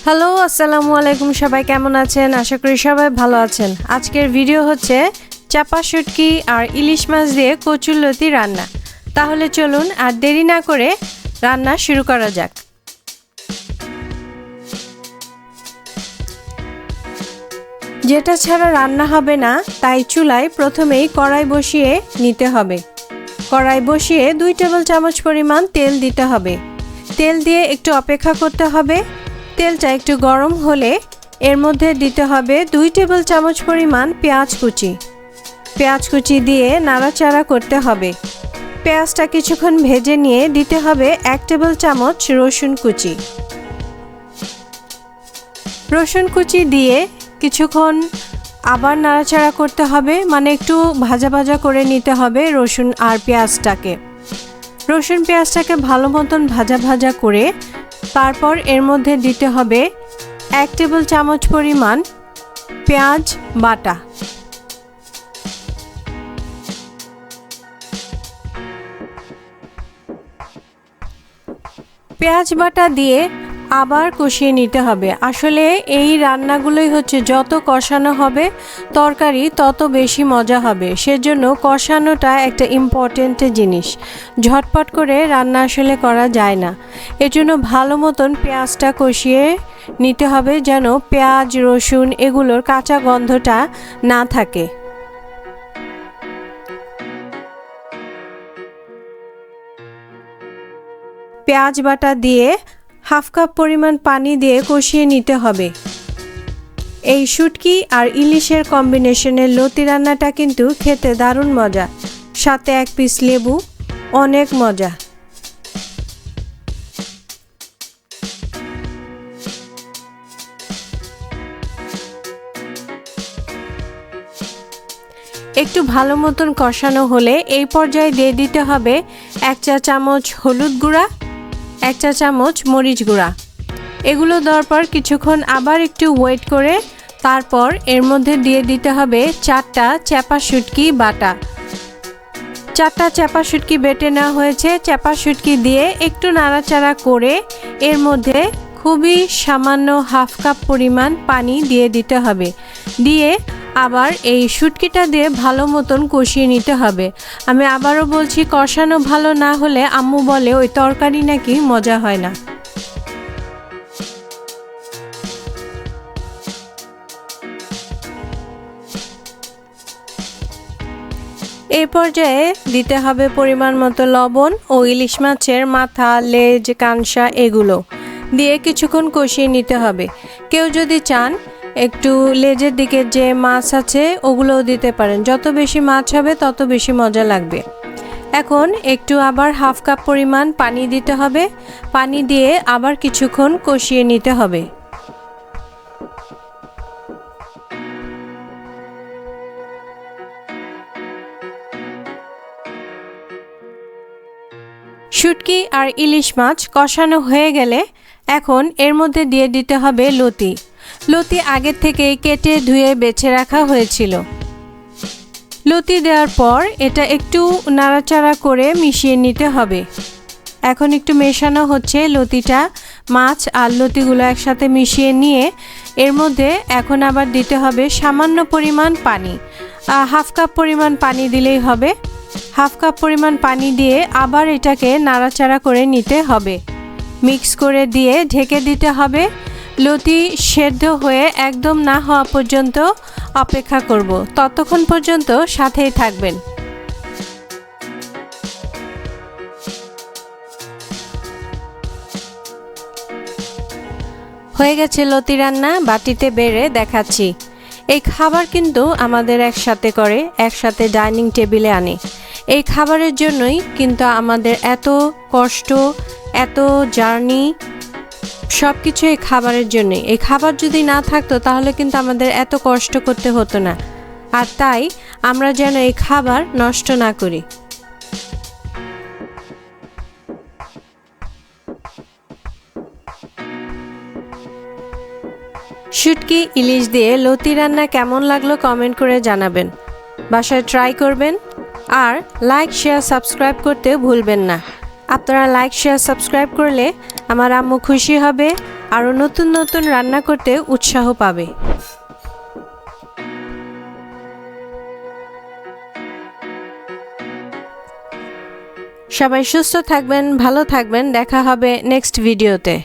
Hello, আসসালামু আলাইকুম। সবাই কেমন আছেন? আশা করি সবাই ভালো আছেন। আজকের ভিডিও হচ্ছে চাপা শুটকি আর ইলিশ মাছ দিয়ে কচুর লতি রান্না। তাহলে চলুন আর দেরি না করে রান্না শুরু করা যাক। যেটা ছাড়া রান্না হবে না, তাই চুলায় প্রথমেই কড়াই বসিয়ে নিতে হবে। কড়াই বসিয়ে 2 টেবিল চামচ পরিমাণ তেল দিতে হবে। তেল দিয়ে একটু অপেক্ষা করতে হবে। তেলটা একটু গরম হলে এর মধ্যে দিতে হবে 2 টেবিল চামচ পরিমাণ পেঁয়াজ কুচি। পেঁয়াজ কুচি দিয়ে নাড়াচাড়া করতে হবে। পেঁয়াজটা কিছুক্ষণ ভেজে নিয়ে দিতে হবে 1 টেবিল চামচ রসুন কুচি। রসুন কুচি দিয়ে কিছুক্ষণ আবার নাড়াচাড়া করতে হবে, মানে একটু ভাজা ভাজা করে নিতে হবে রসুন আর পেঁয়াজটাকে। রসুন পেঁয়াজটাকে ভালো মতন ভাজা ভাজা করে তারপর এর মধ্যে দিতে হবে 1 টেবিল চামচ পরিমাণ পেঁয়াজ বাটা। পেঁয়াজ বাটা দিয়ে আবার কষিয়ে নিতে হবে। আসলে এই রান্নাগুলোই হচ্ছে যত কষানো হবে তরকারি তত বেশি মজা হবে, সেজন্য কষানোটা একটা ইম্পর্টেন্ট জিনিস। ঝটপট করে রান্না আসলে করা যায় না, এজন্য ভালো মতন পেঁয়াজটা কষিয়ে নিতে হবে যেন পেঁয়াজ রসুন এগুলোর কাঁচা গন্ধটা না থাকে। পেঁয়াজ বাটা দিয়ে হাফ কাপ পরিমাণ পানি দিয়ে কষিয়ে নিতে হবে। এই শুটকি আর ইলিশের কম্বিনেশনের লতি রান্নাটা কিন্তু খেতে দারুণ মজা, সাথে 1 পিস লেবু, অনেক মজা। একটু ভালো মতন কষানো হলে এই পর্যায়ে দিয়ে দিতে হবে 1 চা চামচ হলুদ গুঁড়া, 1 চা চামচ মরিচ গুঁড়া। এগুলো দেওয়ার পর কিছুক্ষণ আবার একটু ওয়েট করে তারপর এর মধ্যে দিয়ে দিতে হবে 4টা চাপা শুটকি বাটা। 4টা চাপা শুটকি বেটে নেওয়া হয়েছে। চাপা শুটকি দিয়ে একটু নাড়াচাড়া করে এর মধ্যে খুবই সামান্য হাফ কাপ পরিমাণ পানি দিয়ে দিতে হবে। দিয়ে আবার এই শুটকিটা দিয়ে ভালো মতন কষিয়ে নিতে হবে। আমি আবারও বলছি, কষানো ভালো না হলে আম্মু বলে ওই তরকারি নাকি মজা হয় না। এই পর্যায়ে দিতে হবে পরিমাণ মতো লবণ ও ইলিশ মাছের মাথা, লেজ, কানসা এগুলো দিয়ে কিছুক্ষণ কষিয়ে নিতে হবে। কেউ যদি চান একটু লেজের দিকে যে মাছ আছে ওগুলোও দিতে পারেন। যত বেশি মাছ হবে তত বেশি মজা লাগবে। এখন একটু আবার হাফ কাপ পরিমাণ পানি দিতে হবে। পানি দিয়ে আবার কিছুক্ষণ কষিয়ে নিতে হবে। শুটকি আর ইলিশ মাছ কষানো হয়ে গেলে এখন এর মধ্যে দিয়ে দিতে হবে লতি। লতি আগের থেকেই কেটে ধুয়ে বেছে রাখা হয়েছিল। লতি দেওয়ার পর এটা একটু নাড়াচাড়া করে মিশিয়ে নিতে হবে। এখন একটু মেশানো হচ্ছে লতিটা, মাছ আর লতিগুলো একসাথে মিশিয়ে নিয়ে এর মধ্যে এখন আবার দিতে হবে সামান্য পরিমাণ পানি। হাফ কাপ পরিমাণ পানি দিলেই হবে। হাফ কাপ পরিমাণ পানি দিয়ে আবার এটাকে নাড়াচাড়া করে নিতে হবে। মিক্স করে দিয়ে ঢেকে দিতে হবে। লতি সেদ্ধ হয়ে একদম না হওয়া পর্যন্ত অপেক্ষা করব। ততক্ষণ পর্যন্ত সাথেই থাকবেন। হয়ে গেছে লতি রান্না, বাটিতে বেড়ে দেখাচ্ছি। এই খাবার কিন্তু আমাদের একসাথে করে, একসাথে ডাইনিং টেবিলে আনে। এই খাবারের জন্যই কিন্তু আমাদের এত কষ্ট, এত জার্নি, সব কিছু এই খাবারের জন্যই। এই খাবার যদি না থাকতো তাহলে কিন্তু আমাদের এত কষ্ট করতে হতো না। আর তাই আমরা যেন এই খাবার নষ্ট না করি। শুটকি ইলিশ দিয়ে লতি রান্না কেমন লাগলো কমেন্ট করে জানাবেন। বাসায় ট্রাই করবেন আর লাইক শেয়ার সাবস্ক্রাইব করতে ভুলবেন না। আপনারা লাইক শেয়ার সাবস্ক্রাইব করলে আমার আম্মু খুশি হবে, আরও নতুন নতুন রান্না করতে উৎসাহ পাবে। সবাই সুস্থ থাকবেন, ভালো থাকবেন। দেখা হবে নেক্সট ভিডিওতে।